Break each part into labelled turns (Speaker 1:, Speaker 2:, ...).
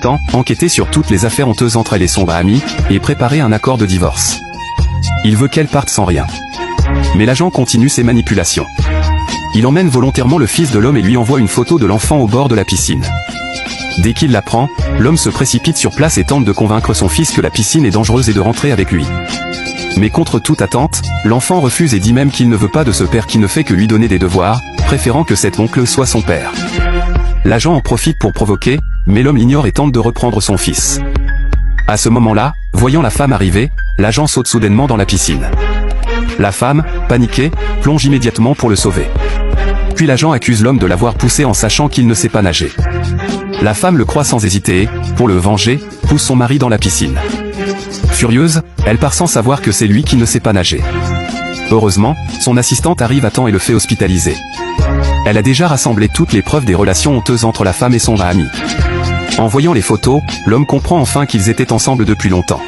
Speaker 1: temps, enquêter sur toutes les affaires honteuses entre elle et son ami, et préparer un accord de divorce. Il veut qu'elle parte sans rien. Mais l'agent continue ses manipulations. Il emmène volontairement le fils de l'homme et lui envoie une photo de l'enfant au bord de la piscine. Dès qu'il l'apprend, l'homme se précipite sur place et tente de convaincre son fils que la piscine est dangereuse et de rentrer avec lui. Mais contre toute attente, l'enfant refuse et dit même qu'il ne veut pas de ce père qui ne fait que lui donner des devoirs, préférant que cet oncle soit son père. L'agent en profite pour provoquer, mais l'homme l'ignore et tente de reprendre son fils. À ce moment-là, voyant la femme arriver, l'agent saute soudainement dans la piscine. La femme, paniquée, plonge immédiatement pour le sauver. Puis l'agent accuse l'homme de l'avoir poussé en sachant qu'il ne sait pas nager. La femme le croit sans hésiter et, pour le venger, pousse son mari dans la piscine. Furieuse, elle part sans savoir que c'est lui qui ne sait pas nager. Heureusement, son assistante arrive à temps et le fait hospitaliser. Elle a déjà rassemblé toutes les preuves des relations honteuses entre la femme et son ami. En voyant les photos, l'homme comprend enfin qu'ils étaient ensemble depuis longtemps.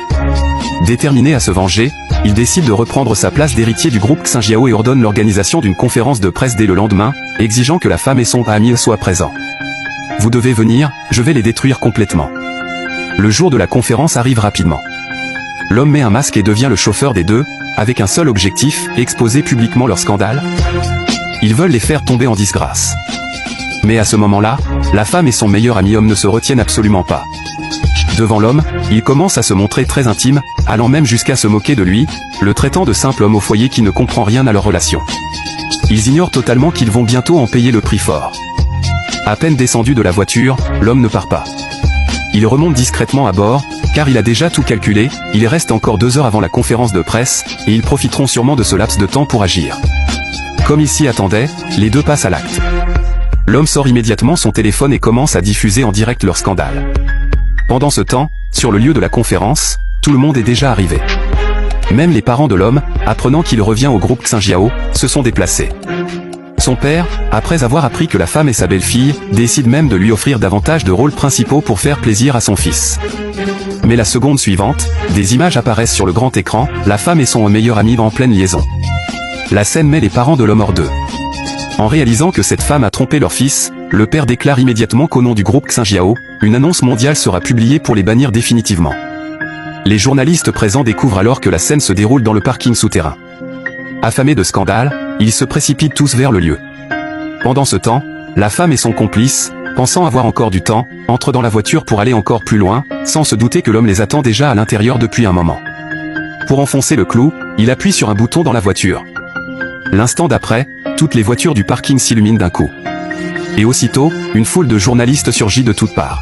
Speaker 1: Déterminé à se venger, il décide de reprendre sa place d'héritier du groupe Xinjiao et ordonne l'organisation d'une conférence de presse dès le lendemain, exigeant que la femme et son ami soient présents. « Vous devez venir, je vais les détruire complètement. » Le jour de la conférence arrive rapidement. L'homme met un masque et devient le chauffeur des deux, avec un seul objectif, exposer publiquement leur scandale. Ils veulent les faire tomber en disgrâce. Mais à ce moment-là, la femme et son meilleur ami homme ne se retiennent absolument pas. Devant l'homme, il commence à se montrer très intime, allant même jusqu'à se moquer de lui, le traitant de simple homme au foyer qui ne comprend rien à leur relation. Ils ignorent totalement qu'ils vont bientôt en payer le prix fort. À peine descendu de la voiture, l'homme ne part pas. Il remonte discrètement à bord, car il a déjà tout calculé, il reste encore 2 heures avant la conférence de presse, et ils profiteront sûrement de ce laps de temps pour agir. Comme il s'y attendait, les deux passent à l'acte. L'homme sort immédiatement son téléphone et commence à diffuser en direct leur scandale. Pendant ce temps, sur le lieu de la conférence, tout le monde est déjà arrivé. Même les parents de l'homme, apprenant qu'il revient au groupe Xinjiao, se sont déplacés. Son père, après avoir appris que la femme est sa belle-fille, décide même de lui offrir davantage de rôles principaux pour faire plaisir à son fils. Mais la seconde suivante, des images apparaissent sur le grand écran, la femme et son meilleur ami en pleine liaison. La scène met les parents de l'homme hors d'eux. En réalisant que cette femme a trompé leur fils, le père déclare immédiatement qu'au nom du groupe Xinjiao, une annonce mondiale sera publiée pour les bannir définitivement. Les journalistes présents découvrent alors que la scène se déroule dans le parking souterrain. Affamés de scandale, ils se précipitent tous vers le lieu. Pendant ce temps, la femme et son complice, pensant avoir encore du temps, entrent dans la voiture pour aller encore plus loin, sans se douter que l'homme les attend déjà à l'intérieur depuis un moment. Pour enfoncer le clou, il appuie sur un bouton dans la voiture. L'instant d'après, toutes les voitures du parking s'illuminent d'un coup. Et aussitôt, une foule de journalistes surgit de toutes parts.